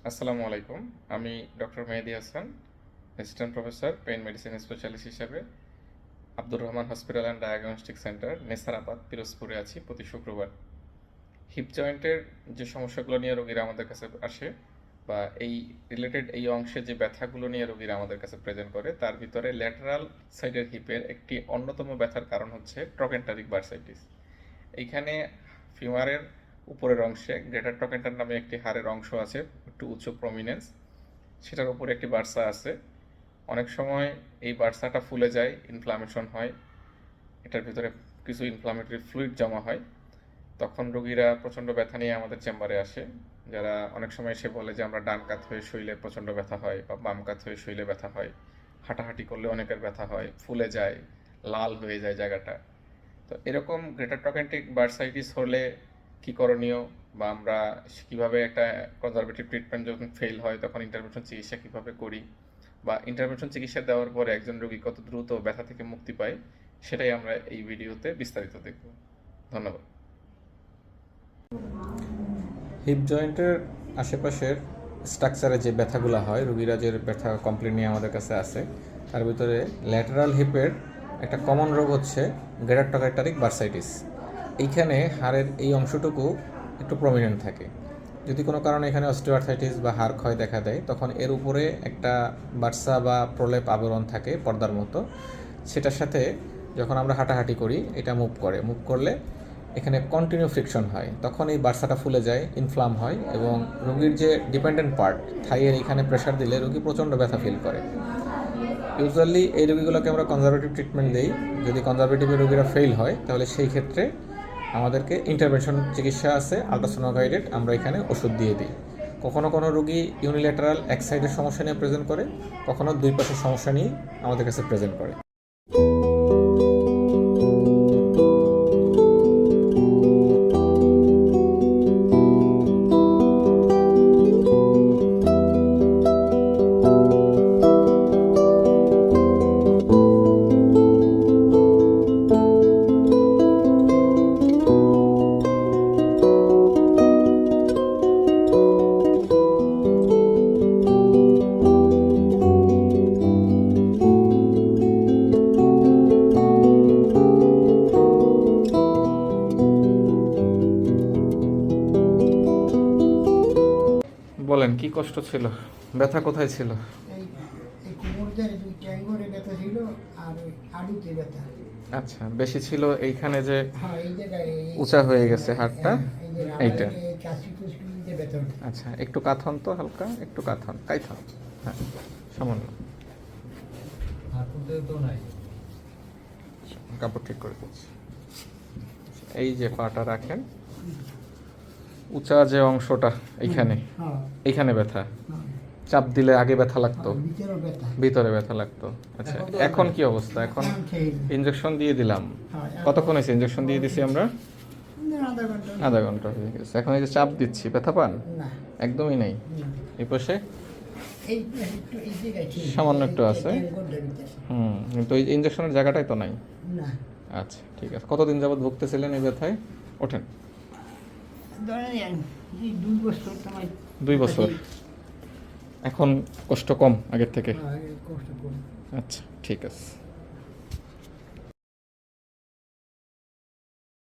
আসসালামু আলাইকুম। আমি doctor Mehedi Hasan, assistant professor pain medicine specialist হিসেবে Abdur Rahman hospital and diagnostic centre Nesarabad পিরোজপুরে আছি প্রতি শুক্রবার। হিপ জয়েন্টের যে সমস্যাগুলো নিয়ে রোগীরা আমাদের কাছে আসে বা এই রিলেটেড এই অংশে যে ব্যথাগুলো নিয়ে রোগীরা আমাদের কাছে প্রেজেন্ট করে, তার ভিতরে ল্যাটারাল সাইডের হিপের একটি অন্যতম ব্যথার কারণ হচ্ছে ট্রকেন্টারিক বার্সাইটিস। এইখানে ফিমারের উপরের অংশে গ্রেটার ট্রকেন্টার নামে একটি হাড়ের অংশ আছে, একটু উচ্চ প্রমিনেন্স, সেটার উপরে একটি বার্সা আছে। অনেক সময় এই বার্সাটা ফুলে যায়, ইনফ্লামেশন হয়, এটার ভিতরে কিছু ইনফ্লামেটরি ফ্লুইড জমা হয়। তখন রোগীরা প্রচণ্ড ব্যথা নিয়ে আমাদের চেম্বারে আসে। যারা অনেক সময় এসে বলে যে আমরা ডান কাত হয়ে শুইলে প্রচণ্ড ব্যথা হয় বা বাম কাত হয়ে শুইলে ব্যথা হয়, হাঁটাহাঁটি করলে অনেকের ব্যথা হয়, ফুলে যায়, লাল হয়ে যায় জায়গাটা। তো এরকম গ্রেটার ট্রকেন্টিক বার্সাইটিস হলে কি করণীয়, বা আমরা কীভাবে একটা কনজারভেটিভ ট্রিটমেন্ট যখন ফেল হয় তখন ইন্টারভেনশন চিকিৎসা কীভাবে করি, বা ইন্টারভেনশন চিকিৎসা দেওয়ার পরে একজন রোগী কত দ্রুত ব্যথা থেকে মুক্তি পায়, সেটাই আমরা এই ভিডিওতে বিস্তারিত দেখব। ধন্যবাদ। হিপ জয়েন্টের আশেপাশের স্ট্রাকচারে যে ব্যথাগুলো হয়, রোগীরা যে ব্যথা কমপ্লেন নিয়ে আমাদের কাছে আসে, তার ভিতরে ল্যাটারাল হিপের একটা কমন রোগ হচ্ছে গ্রেটার ট্রকেন্টারিক বার্সাইটিস। এইখানে হাড়ের এই অংশটুকু একটু প্রমিনেন্ট থাকে। যদি কোনো কারণে এখানে অস্টিওআর্থাইটিস বা হাড় ক্ষয় দেখা দেয়, তখন এর উপরে একটা বার্সা বা প্রলেপ আবরণ থাকে পর্দার মতো। সেটার সাথে যখন আমরা হাঁটাহাঁটি করি, এটা মুভ করলে এখানে কন্টিনিউ ফ্রিকশন হয়, তখন এই বার্সাটা ফুলে যায়, ইনফ্লাম হয়, এবং রোগীর যে ডিপেন্ডেন্ট পার্ট থাইয়ের এখানে প্রেশার দিলে রোগী প্রচণ্ড ব্যথা ফিল করে। ইউজুয়ালি এই রোগীগুলোকে আমরা কনজারভেটিভ ট্রিটমেন্ট দিই। যদি কনজারভেটিভের রোগীরা ফেল হয়, তাহলে সেই ক্ষেত্রে আমাদেরকে ইন্টারভেনশন চিকিৎসা আছে, আল্ট্রাসোনো গাইডেড, আমরা এখানে ওষুধ দিয়ে দিই। কোনো রোগী ইউনিল্যাটারাল এক সাইডের সমস্যা নিয়ে প্রেজেন্ট করে, কখনো দুই পাশের সমস্যা নিয়ে আমাদের কাছে প্রেজেন্ট করে। বলেন, কি কষ্ট ছিল, ব্যথা কোথায় ছিল? এই কোমরটার দুই ট্যাঙ্গরে ব্যথা ছিল, আর ওই হাঁটুতে ব্যথা। আচ্ছা, বেশি ছিল এইখানে যে হ্যাঁ, এই জায়গায় উঁচা হয়ে গেছে হাড়টা, এইটা। ব্যথা। আচ্ছা, একটু কাঁথন তো, হালকা একটু কাঁথন, হ্যাঁ, সামান্য কাপড় ঠিক করে দিচ্ছি। এই যে পাটা রাখেন, উঁচা যে অংশটা এইখানে ব্যথা, চাপ দিলে আগে ব্যথা লাগতো, ভিতরে ব্যথা লাগতো। আচ্ছা, এখন কি অবস্থা? এখন ইনজেকশন দিয়ে দিলাম। কতক্ষণ হয়েছে ইনজেকশন দিয়ে দিছি আমরা? আধা ঘন্টা হয়ে গেছে। এখন এই যে চাপ দিচ্ছি, ব্যথা পান? একদমই নেই। এই পাশে সামান্য একটু আছে, কিন্তু এই ইনজেকশনের জায়গাটাই তো নাই। আচ্ছা, ঠিক আছে। কতদিন যাবত ভুগতেছিলেন এই ব্যথায়? ওঠেন। 2 বছর। এখন কষ্ট কম আগের থেকে? কষ্ট কম। আচ্ছা, ঠিক আছে।